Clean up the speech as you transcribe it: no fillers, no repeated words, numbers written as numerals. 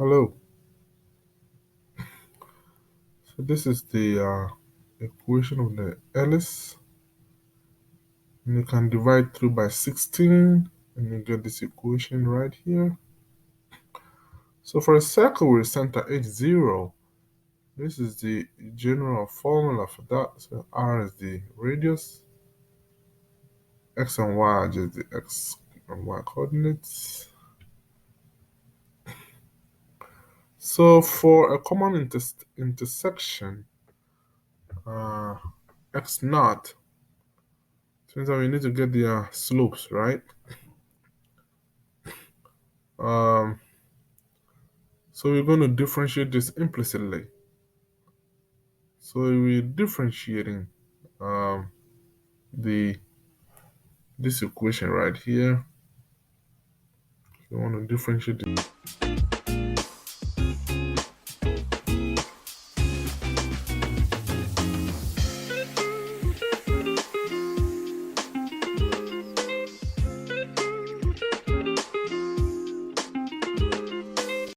Hello. So this is the equation of the Ellis. And you can divide through by 16 and you get this equation right here. So for a circle with center h 0, this is the general formula for that. So r is the radius, x and y are just the x and y coordinates. So for a common intersection, uh, x naught, turns out we need to get the slopes, right? Um, so we're going to differentiate this implicitly. So we're differentiating um, the this equation right here. We want to differentiate